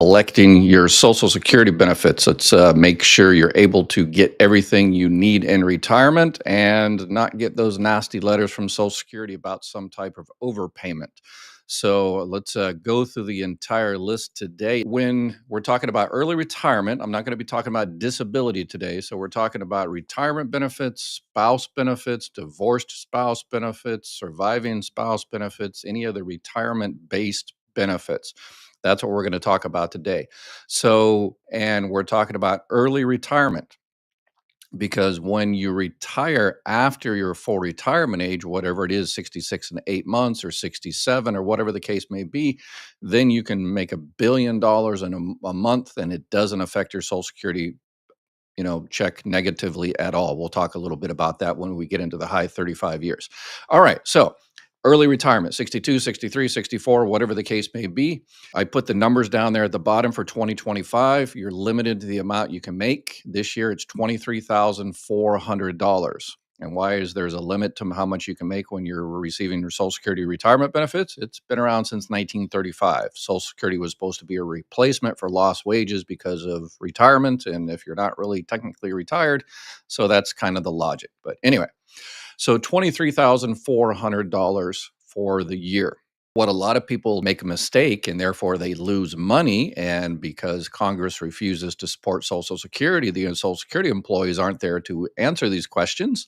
collecting your Social Security benefits. Let's make sure you're able to get everything you need in retirement and not get those nasty letters from Social Security about some type of overpayment. So let's go through the entire list today. When we're talking about early retirement, I'm not going to be talking about disability today. So we're talking about retirement benefits, spouse benefits, divorced spouse benefits, surviving spouse benefits, any other retirement based benefits. That's what we're going to talk about today. And we're talking about early retirement because when you retire after your full retirement age, whatever it is, 66 and 8 months or 67 or whatever the case may be, then you can make $1 billion in a month and it doesn't affect your Social Security check negatively at all. We'll talk a little bit about that when we get into the high 35 years. All right. So early retirement, 62, 63, 64, whatever the case may be. I put the numbers down there at the bottom for 2025. You're limited to the amount you can make. This year, it's $23,400. And why is there's a limit to how much you can make when you're receiving your Social Security retirement benefits? It's been around since 1935. Social Security was supposed to be a replacement for lost wages because of retirement. And if you're not really technically retired, so that's kind of the logic. But anyway, so $23,400 for the year. What a lot of people make a mistake and therefore they lose money. And because Congress refuses to support Social Security, the Social Security employees aren't there to answer these questions,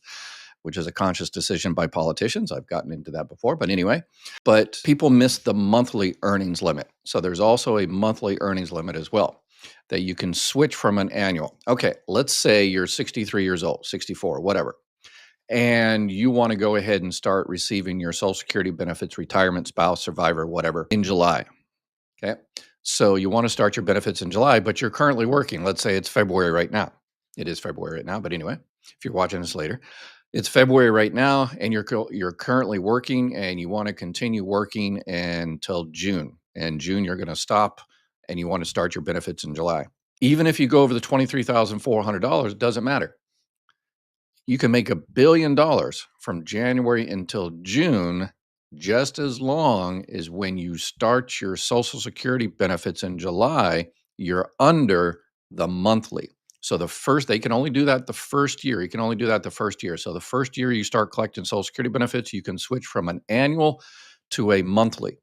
which is a conscious decision by politicians. I've gotten into that before, but anyway. But people miss the monthly earnings limit. So there's also a monthly earnings limit as well that you can switch from an annual. Okay, let's say you're 63 years old, 64, whatever, and you want to go ahead and start receiving your Social Security benefits, retirement, spouse, survivor, whatever, in July. Okay. So you want to start your benefits in July, but you're currently working. Let's say it's February right now. It is February right now, but anyway, if you're watching this later, it's February right now, and you're currently working, and you want to continue working until June. And June, you're going to stop, and you want to start your benefits in July. Even if you go over the $23,400, it doesn't matter. You can make $1 billion from January until June, just as long as when you start your Social Security benefits in July, you're under the monthly. So they can only do that the first year. You can only do that the first year. So the first year you start collecting Social Security benefits, you can switch from an annual to a monthly.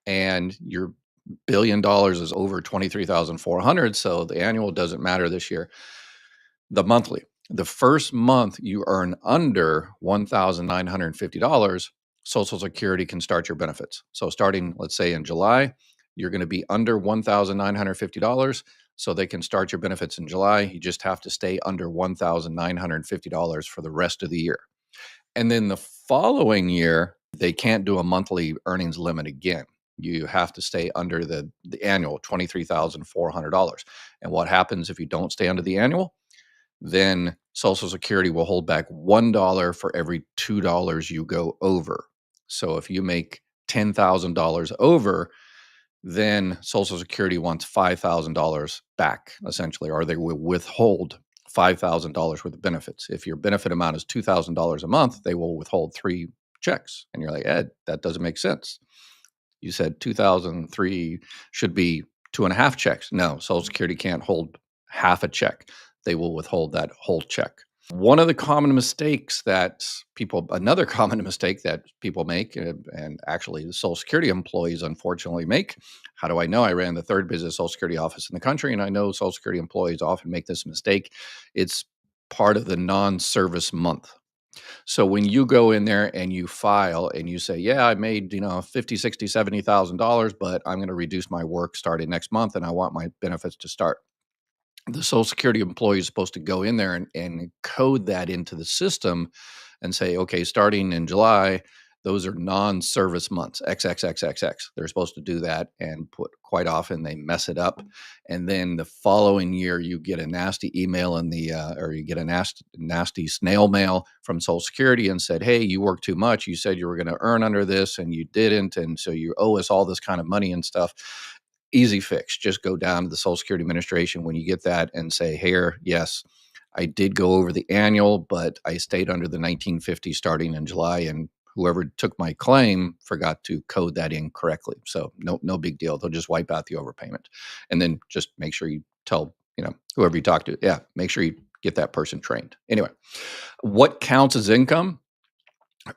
And your $1 billion is over 23,400. So the annual doesn't matter this year. The monthly. The first month you earn under $1,950, Social Security can start your benefits. So starting, let's say in July, you're going to be under $1,950. So they can start your benefits in July. You just have to stay under $1,950 for the rest of the year. And then the following year, they can't do a monthly earnings limit again. You have to stay under the annual $23,400. And what happens if you don't stay under the annual? Then Social Security will hold back $1 for every $2 you go over. So if you make $10,000 over, then Social Security wants $5,000 back, essentially, or they will withhold $5,000 worth of benefits. If your benefit amount is $2,000 a month, they will withhold 3 checks. And you're like, Ed, that doesn't make sense. You said 2003 should be 2.5 checks. No, Social Security can't hold half a check. They will withhold that whole check. Another common mistake that people make, and actually the Social Security employees unfortunately make. How do I know? I ran the 3rd busiest Social Security office in the country, and I know Social Security employees often make this mistake. It's part of the non-service month. So when you go in there and you file and you say, yeah, I made, $50, $60, $70,000, but I'm going to reduce my work starting next month and I want my benefits to start. The Social Security employee is supposed to go in there and code that into the system and say, okay, starting in July, those are non-service months, XXXXX. They're supposed to do that, and quite often they mess it up. And then the following year, you get a nasty email or you get a nasty snail mail from Social Security and said, hey, you worked too much. You said you were going to earn under this and you didn't. And so you owe us all this kind of money and stuff. Easy fix. Just go down to the Social Security Administration when you get that and say, here, yes, I did go over the annual, but I stayed under the 1950 starting in July, and whoever took my claim forgot to code that in correctly. So no big deal. They'll just wipe out the overpayment. And then just make sure you tell, whoever you talk to, yeah, make sure you get that person trained. Anyway, what counts as income?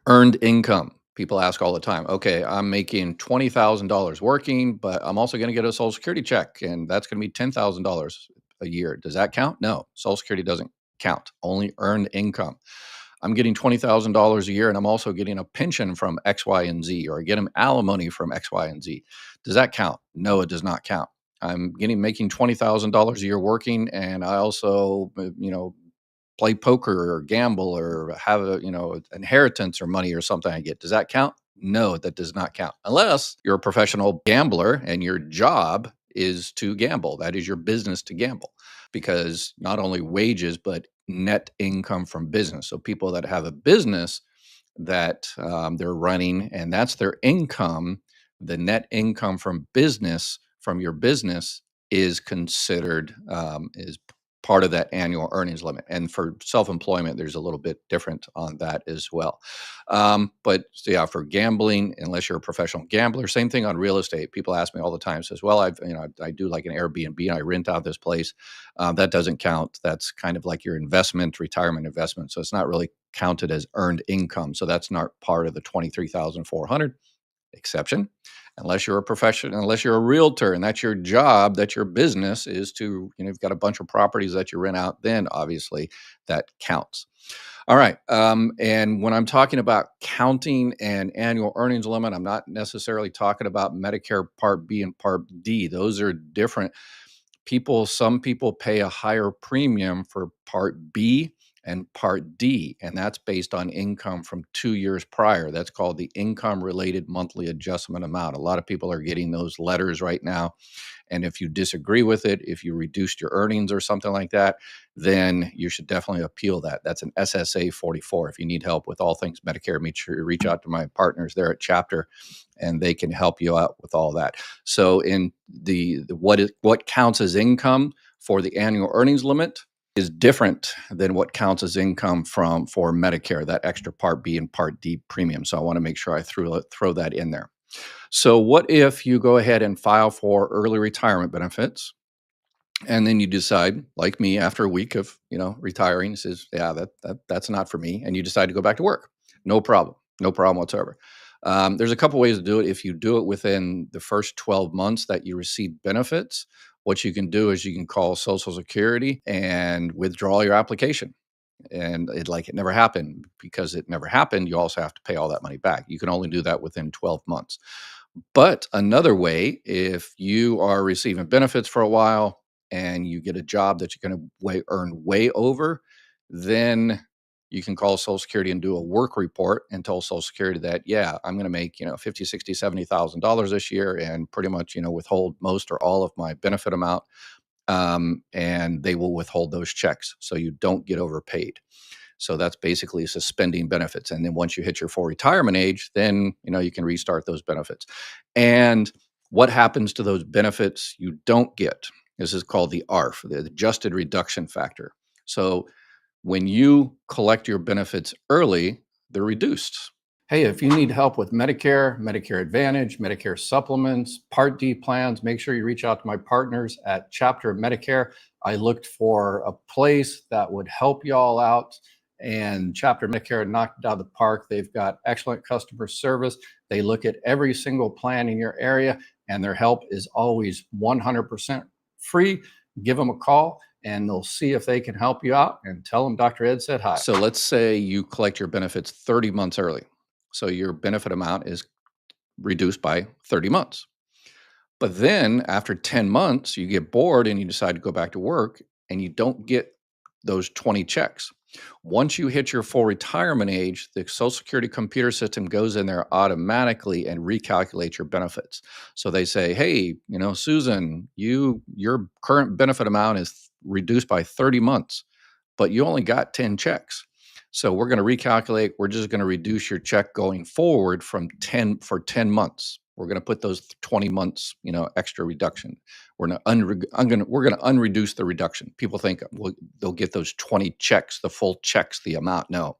Earned income. People ask all the time, okay, I'm making $20,000 working, but I'm also going to get a Social Security check, and that's going to be $10,000 a year. Does that count? No, Social Security doesn't count, only earned income. I'm getting $20,000 a year, and I'm also getting a pension from X, Y, and Z, or I get alimony from X, Y, and Z. Does that count? No, it does not count. I'm making $20,000 a year working, and I also, play poker or gamble or have a inheritance or money or something I get. Does that count? No, that does not count unless you're a professional gambler and your job is to gamble. That is your business to gamble, because not only wages but net income from business. So people that have a business that they're running and that's their income, the net income from business from your business is considered is part of that annual earnings limit. And for self-employment, there's a little bit different on that as well. But so yeah, for gambling, unless you're a professional gambler, same thing on real estate. People ask me all the time, says, well, I do like an Airbnb and I rent out this place. That doesn't count. That's kind of like your investment, retirement investment. So it's not really counted as earned income. So that's not part of the 23,400 exception, unless you're a professional, unless you're a realtor and that's your job, that's your business is to, you've got a bunch of properties that you rent out, then obviously that counts. All right. And when I'm talking about counting and annual earnings limit, I'm not necessarily talking about Medicare Part B and Part D. Those are different. Some people pay a higher premium for Part B and Part D, and that's based on income from 2 years prior. That's called the income related monthly adjustment amount. A lot of people are getting those letters right now. And if you disagree with it, if you reduced your earnings or something like that, then you should definitely appeal that. That's an SSA 44. If you need help with all things Medicare, make sure you reach out to my partners there at Chapter, and they can help you out with all that. So in what counts as income for the annual earnings limit is different than what counts as income for Medicare, that extra Part B and Part D premium. So I want to make sure I throw that in there. So what if you go ahead and file for early retirement benefits, and then you decide, like me, after a week of retiring, says, yeah, that's not for me, and you decide to go back to work? No problem, no problem whatsoever. There's a couple ways to do it. If you do it within the first 12 months that you receive benefits, what you can do is you can call Social Security and withdraw your application. And it never happened. Because it never happened, you also have to pay all that money back. You can only do that within 12 months. But another way, if you are receiving benefits for a while and you get a job that you're going to earn way over, then you can call Social Security and do a work report and tell Social Security that, yeah, I'm going to make, 50, 60, $70,000 this year, and pretty much, withhold most or all of my benefit amount. And they will withhold those checks. So you don't get overpaid. So that's basically suspending benefits. And then once you hit your full retirement age, then you can restart those benefits. And what happens to those benefits you don't get? This is called the ARF, the adjusted reduction factor. So when you collect your benefits early, they're reduced. Hey, if you need help with Medicare, Medicare Advantage, Medicare supplements, Part D plans, make sure you reach out to my partners at Chapter Medicare. I looked for a place that would help y'all out, and Chapter Medicare knocked it out of the park. They've got excellent customer service. They look at every single plan in your area, and their help is always 100% free. Give them a call and they'll see if they can help you out, and tell them Dr. Ed said hi. So let's say you collect your benefits 30 months early. So your benefit amount is reduced by 30 months. But then after 10 months, you get bored and you decide to go back to work, and you don't get those 20 checks. Once you hit your full retirement age, the Social Security computer system goes in there automatically and recalculates your benefits. So they say, hey, Susan, your current benefit amount is reduced by 30 months, but you only got 10 checks. So we're going to recalculate. We're just going to reduce your check going forward for 10 months. We're going to put those 20 months, extra reduction. We're going to unreduce the reduction. People think, well, they'll get those 20 checks, the full checks, the amount. No,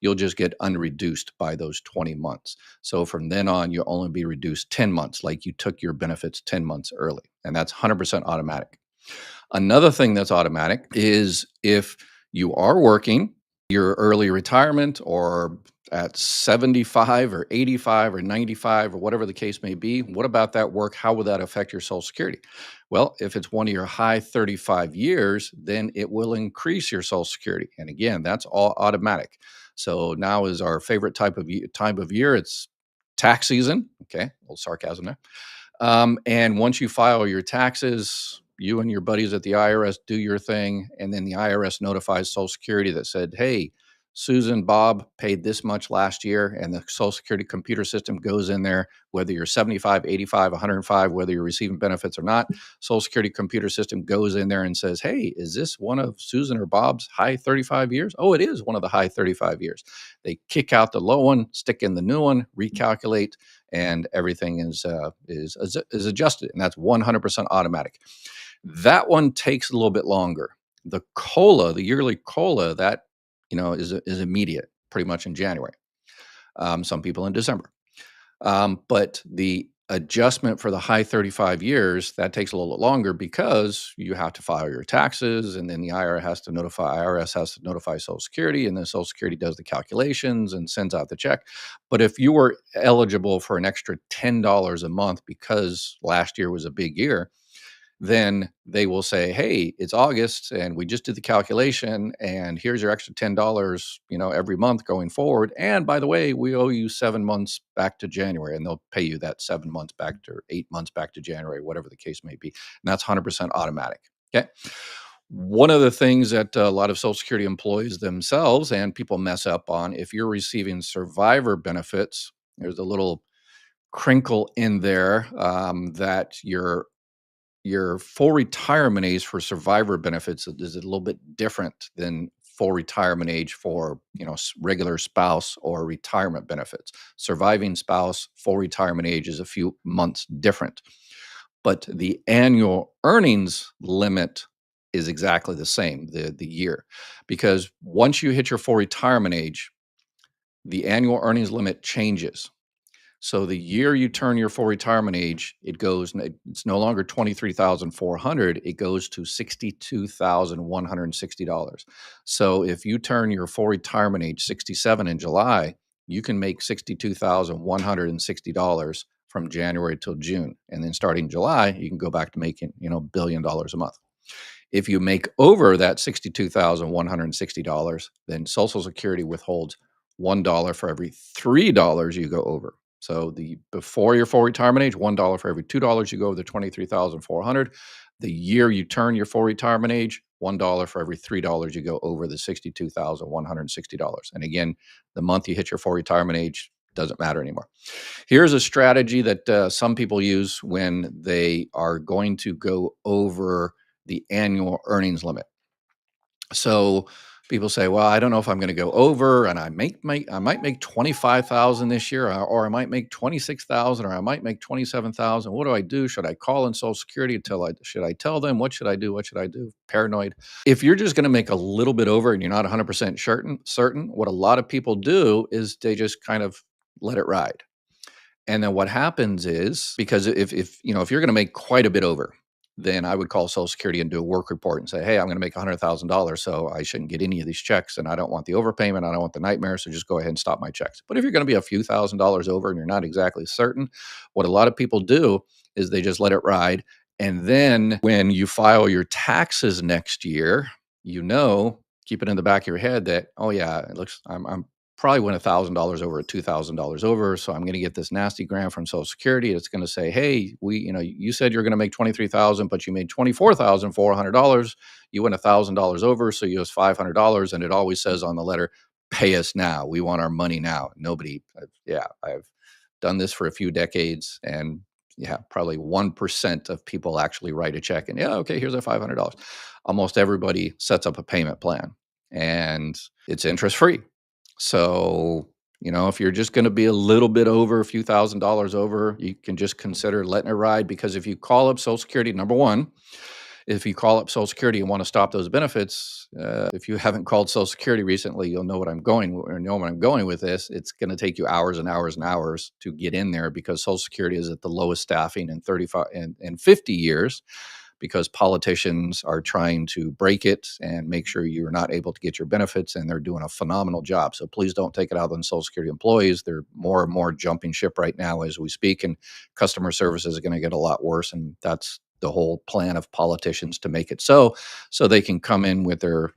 you'll just get unreduced by those 20 months. So from then on, you'll only be reduced 10 months, like you took your benefits 10 months early. And that's 100% automatic. Another thing that's automatic is if you are working, your early retirement or at 75 or 85 or 95 or whatever the case may be, what about that work? How would that affect your Social Security? Well, if it's one of your high 35 years, then it will increase your Social Security. And again, that's all automatic. So now is our favorite time of year. It's tax season. Okay, a little sarcasm there. And once you file your taxes, you and your buddies at the IRS do your thing, and then the IRS notifies Social Security that said, "Hey, Susan, Bob paid this much last year," and the Social Security computer system goes in there, whether you're 75, 85, 105, whether you're receiving benefits or not. Social Security computer system goes in there and says, "Hey, is this one of Susan or Bob's high 35 years?" Oh, it is one of the high 35 years. They kick out the low one, stick in the new one, recalculate, and everything is adjusted, and that's 100% automatic. That one takes a little bit longer. The cola, the yearly cola, that is immediate, pretty much in January. Some people in December. But the adjustment for the high 35 years, that takes a little bit longer because you have to file your taxes, and then the IRS has to notify Social Security, and then Social Security does the calculations and sends out the check. But if you were eligible for an extra $10 a month because last year was a big year, then they will say, "Hey, it's August and we just did the calculation and here's your extra $10, every month going forward. And by the way, we owe you 7 months back to January." And they'll pay you that 7 months back to 8 months back to January, whatever the case may be. And that's 100% automatic. Okay? One of the things that a lot of Social Security employees themselves and people mess up on, if you're receiving survivor benefits, there's a little crinkle in there, that your full retirement age for survivor benefits is a little bit different than full retirement age for regular spouse or retirement benefits. Surviving spouse full retirement age is a few months different, but the annual earnings limit is exactly the same, the year, because once you hit your full retirement age, the annual earnings limit changes. So the year you turn your full retirement age, it's no longer 23,400, it goes to $62,160. So if you turn your full retirement age 67 in July, you can make $62,160 from January till June. And then starting July, you can go back to making, $1 billion a month. If you make over that $62,160, then Social Security withholds $1 for every $3 you go over. So the before your full retirement age, $1 for every $2 you go over the 23,400. The year you turn your full retirement age, $1 for every $3 you go over the $62,160. And again, the month you hit your full retirement age doesn't matter anymore. Here's a strategy that some people use when they are going to go over the annual earnings limit. So people say, "Well, I don't know if I'm going to go over, and I might make 25,000 this year, or I might make 26,000, or I might make 27,000. What do I do? Should I call in Social Security should I tell them? What should I do? What should I do?" Paranoid. If you're just going to make a little bit over and you're not 100% certain, what a lot of people do is they just kind of let it ride. And then what happens is, because if you're going to make quite a bit over, then I would call Social Security and do a work report and say, "Hey, I'm going to make $100,000, so I shouldn't get any of these checks, and I don't want the overpayment, I don't want the nightmare, so just go ahead and stop my checks." But if you're going to be a few $1,000s over and you're not exactly certain, what a lot of people do is they just let it ride. And then when you file your taxes next year, keep it in the back of your head that, "Oh yeah, it looks I'm probably went $1,000 over, $2,000 over. So I'm going to get this nasty grant from Social Security. It's going to say, 'Hey, you said you're going to make 23,000, but you made $24,400. You went $1,000 over, so you owe us $500.' And it always says on the letter, 'Pay us now. We want our money now.'" I've done this for a few decades, and yeah, probably 1% of people actually write a check and, "Yeah, okay, here's our $500." Almost everybody sets up a payment plan, and it's interest free. So, if you're just going to be a little bit over, a few $1,000s over, you can just consider letting it ride, because if you call up Social Security, number one, If you call up Social Security and want to stop those benefits, if you haven't called Social Security recently, you'll know what I'm going or know where I'm going with this. It's going to take you hours and hours and hours to get in there because Social Security is at the lowest staffing in 35 and 50 years because politicians are trying to break it and make sure you're not able to get your benefits, and they're doing a phenomenal job. So please don't take it out on Social Security employees. They're more and more jumping ship right now as we speak, and customer service is going to get a lot worse. And that's the whole plan of politicians to make it so they can come in with their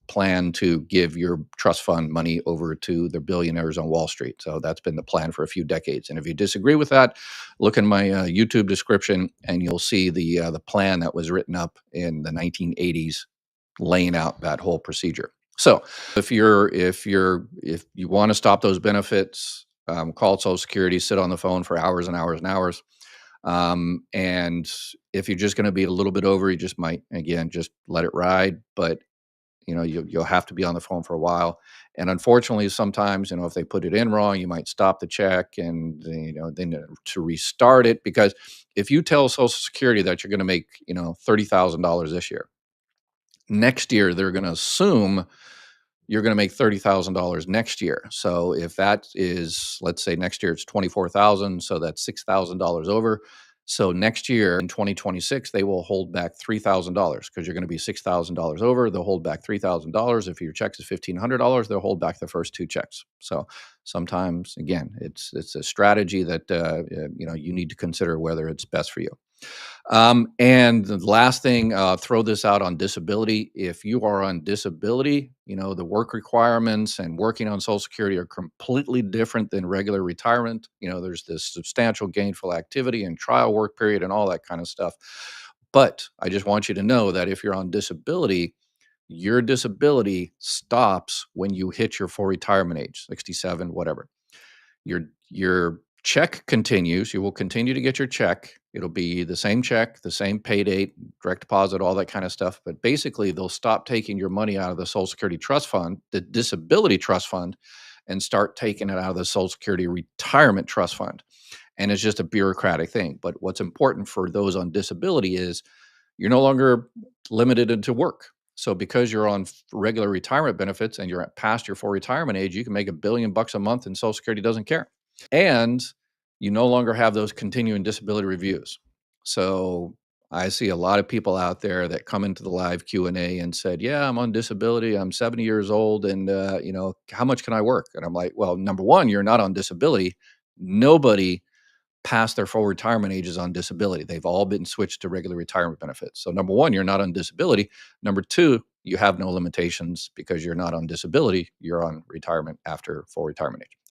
plan to give your trust fund money over to the billionaires on Wall Street. So that's been the plan for a few decades. And if you disagree with that, look in my YouTube description, and you'll see the plan that was written up in the 1980s, laying out that whole procedure. So if you want to stop those benefits, call Social Security, sit on the phone for hours and hours and hours. And if you're just going to be a little bit over, you just might again just let it ride. But you'll have to be on the phone for a while. And unfortunately, sometimes if they put it in wrong, you might stop the check and then to restart it. Because if you tell Social Security that you're going to make $30,000 this year, next year they're going to assume you're going to make $30,000 next year. So if that is, let's say next year it's 24,000, so that's $6,000 over. So next year in 2026, they will hold back $3,000 because you're going to be $6,000 over. They'll hold back $3,000. If your check is $1,500, they'll hold back the first two checks. So sometimes, again, it's a strategy that you need to consider whether it's best for you. And the last thing, throw this out on disability. If you are on disability, the work requirements and working on Social Security are completely different than regular retirement. There's this substantial gainful activity and trial work period and all that kind of stuff. But I just want you to know that if you're on disability, your disability stops when you hit your full retirement age, 67, whatever. Your check continues. You will continue to get your check. It'll be the same check, the same pay date, direct deposit, all that kind of stuff. But basically, they'll stop taking your money out of the Social Security Trust Fund, the Disability Trust Fund, and start taking it out of the Social Security Retirement Trust Fund. And it's just a bureaucratic thing. But what's important for those on disability is you're no longer limited into work. So because you're on regular retirement benefits and you're past your full retirement age, you can make $1 billion a month and Social Security doesn't care. And you no longer have those continuing disability reviews. So I see a lot of people out there that come into the live Q&A and said, yeah, I'm on disability. I'm 70 years old. And, how much can I work? And I'm like, well, number one, you're not on disability. Nobody past their full retirement ages on disability. They've all been switched to regular retirement benefits. So number one, you're not on disability. Number two, you have no limitations because you're not on disability. You're on retirement after full retirement age.